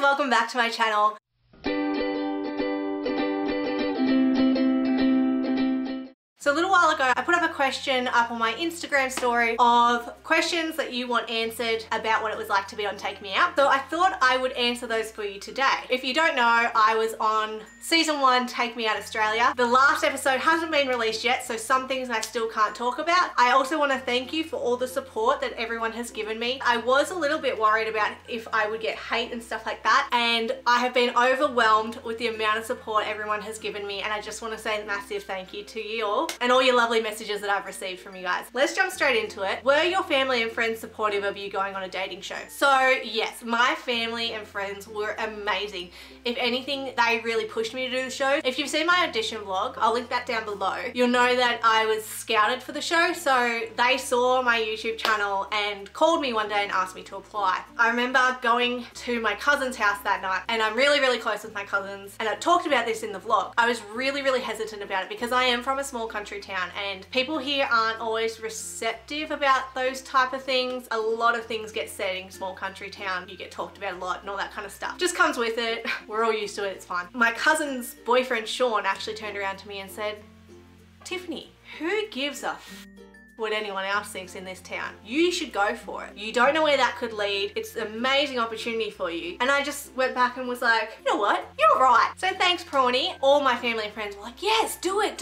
welcome back to my channel. So a little while ago, I put up a question up on my Instagram story of questions that you want answered about what it was like to be on Take Me Out. So I thought I would answer those for you today. If you don't know, I was on season 1 Take Me Out Australia. The last episode hasn't been released yet, so some things I still can't talk about. I also want to thank you for all the support that everyone has given me. I was a little bit worried about if I would get hate and stuff like that, and I have been overwhelmed with the amount of support everyone has given me, and I just want to say a massive thank you to you all and all your lovely messages that I've received from you guys. Let's jump straight into it. Were your family and friends supportive of you going on a dating show? So yes, my family and friends were amazing. If anything, they really pushed me to do the show. If you've seen my audition vlog, I'll link that down below. You'll know that I was scouted for the show, so they saw my YouTube channel and called me one day and asked me to apply. I remember going to my cousin's house that night, and I'm really close with my cousins, and I talked about this in the vlog. I was really hesitant about it because I am from a small country town and people here aren't always receptive about those type of things. A lot of things get said in small country town. You get talked about a lot and all that kind of stuff. Just comes with it. We're all used to it, it's fine. My cousin's boyfriend Sean actually turned around to me and said, "Tiffany, who gives a f what anyone else thinks in this town? You should go for it. You don't know where that could lead. It's an amazing opportunity for you." And I just went back and was like, you know what? You're right. So thanks, Prawny. All my family and friends were like, yes, do it.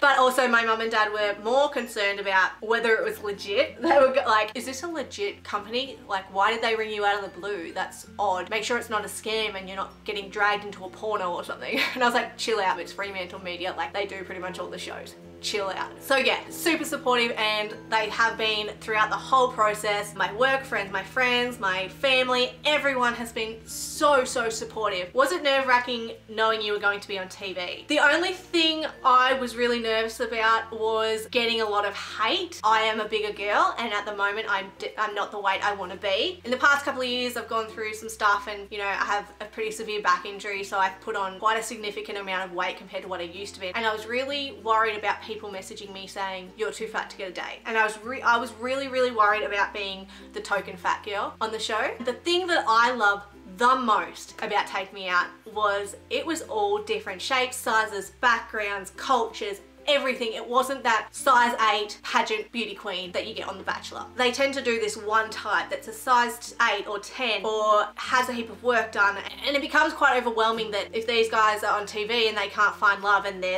But also my mum and dad were more concerned about whether it was legit. They were like, is this a legit company? Like, why did they ring you out of the blue? That's odd. Make sure it's not a scam and you're not getting dragged into a porno or something. And I was like, chill out, it's Fremantle Media. Like, they do pretty much all the shows. Chill out. So yeah, super supportive, and they have been throughout the whole process. My work friends, my friends, my family, everyone has been so supportive. Was it nerve-wracking knowing you were going to be on TV? The only thing I was really nervous about was getting a lot of hate. I am a bigger girl, and at the moment I'm not the weight I want to be. In the past couple of years I've gone through some stuff, and you know, I have a pretty severe back injury, so I've put on quite a significant amount of weight compared to what I used to be, and I was really worried about people messaging me saying you're too fat to get a date, and I was really worried about being the token fat girl on the show. The thing that I love the most about Take Me Out was it was all different shapes, sizes, backgrounds, cultures, everything. It wasn't that size 8 pageant beauty queen that you get on The Bachelor. They tend to do this one type that's a size 8 or 10 or has a heap of work done, and it becomes quite overwhelming that if these guys are on TV and they can't find love and they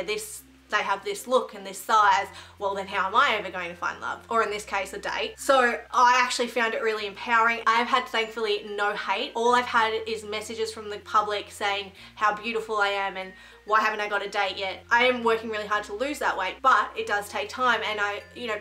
have this look and this size, well then how am I ever going to find love? Or in this case, a date. So I actually found it really empowering. I've had, thankfully, no hate. All I've had is messages from the public saying how beautiful I am and why haven't I got a date yet? I am working really hard to lose that weight, but it does take time, and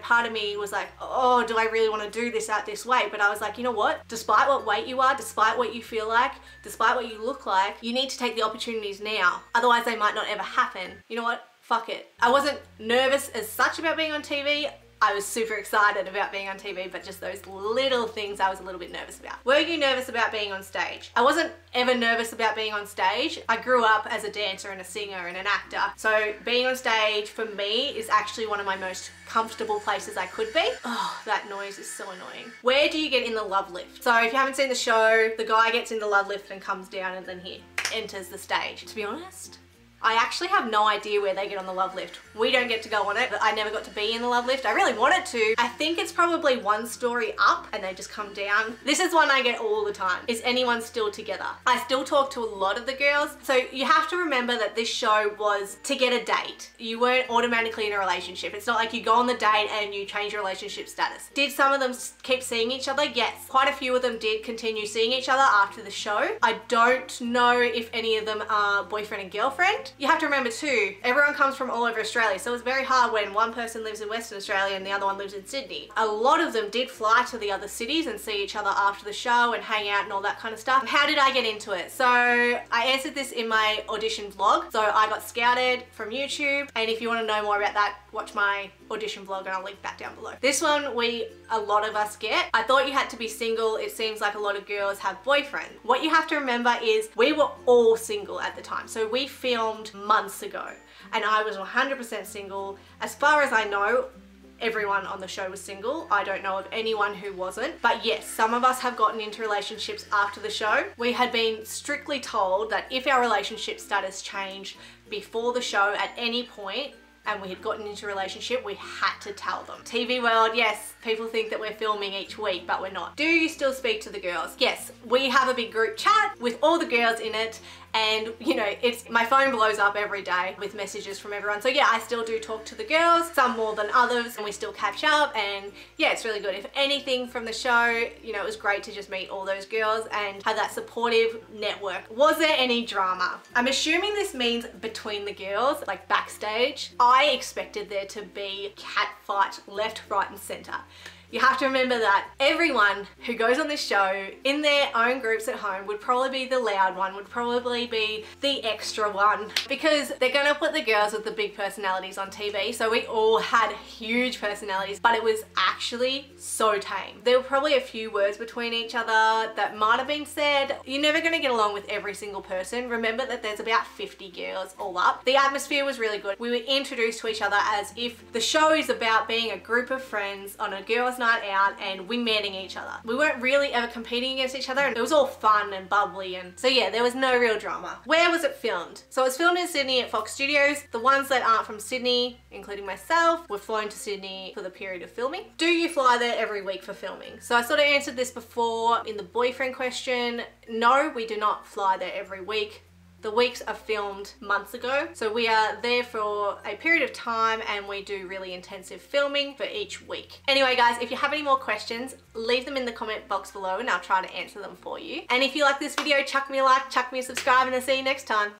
part of me was like, oh, do I really want to do this at this weight? But I was like, you know what? Despite what weight you are, despite what you feel like, despite what you look like, you need to take the opportunities now. Otherwise they might not ever happen. You know what? Fuck it. I wasn't nervous as such about being on TV. I was super excited about being on TV, but just those little things I was a little bit nervous about. Were you nervous about being on stage? I wasn't ever nervous about being on stage. I grew up as a dancer and a singer and an actor. So being on stage for me is actually one of my most comfortable places I could be. Oh, that noise is so annoying. Where do you get in the love lift? So if you haven't seen the show, the guy gets in the love lift and comes down, and then he enters the stage. To be honest, I actually have no idea where they get on the love lift. We don't get to go on it, but I never got to be in the love lift. I really wanted to. I think it's probably one story up and they just come down. This is one I get all the time. Is anyone still together? I still talk to a lot of the girls. So you have to remember that this show was to get a date. You weren't automatically in a relationship. It's not like you go on the date and you change your relationship status. Did some of them keep seeing each other? Yes. Quite a few of them did continue seeing each other after the show. I don't know if any of them are boyfriend and girlfriend. You have to remember too, everyone comes from all over Australia, so it's very hard when one person lives in Western Australia and the other one lives in Sydney. A lot of them did fly to the other cities and see each other after the show and hang out and all that kind of stuff. How did I get into it? So I answered this in my audition vlog. So I got scouted from YouTube, and if you want to know more about that, watch my audition vlog and I'll link that down below. This one a lot of us get. I thought you had to be single. It seems like a lot of girls have boyfriends. What you have to remember is we were all single at the time. So we filmed months ago and I was 100% single. As far as I know, everyone on the show was single. I don't know of anyone who wasn't. But yes, some of us have gotten into relationships after the show. We had been strictly told that if our relationship status changed before the show at any point, and we had gotten into a relationship, we had to tell them. TV world, yes, people think that we're filming each week, but we're not. Do you still speak to the girls? Yes, we have a big group chat with all the girls in it, and you know, my phone blows up every day with messages from everyone. So yeah, I still do talk to the girls, some more than others, and we still catch up, and yeah, it's really good. If anything from the show, you know, it was great to just meet all those girls and have that supportive network. Was there any drama? I'm assuming this means between the girls, like backstage. I expected there to be cat fight left, right, and center. You have to remember that everyone who goes on this show in their own groups at home would probably be the loud one, would probably be the extra one, because they're gonna put the girls with the big personalities on TV. So we all had huge personalities, but it was actually so tame. There were probably a few words between each other that might have been said. You're never gonna get along with every single person. Remember that there's about 50 girls all up. The atmosphere was really good. We were introduced to each other as if the show is about being a group of friends on a girls' night out and wingmanning each other. We weren't really ever competing against each other, and it was all fun and bubbly, and so yeah, there was no real drama. Where was it filmed? So it was filmed in Sydney at Fox Studios. The ones that aren't from Sydney, including myself, were flown to Sydney for the period of filming. Do you fly there every week for filming? So I sort of answered this before in the boyfriend question. No, we do not fly there every week. The weeks are filmed months ago. So we are there for a period of time, and we do really intensive filming for each week. Anyway guys, if you have any more questions, leave them in the comment box below and I'll try to answer them for you. And if you like this video, chuck me a like, chuck me a subscribe, and I'll see you next time.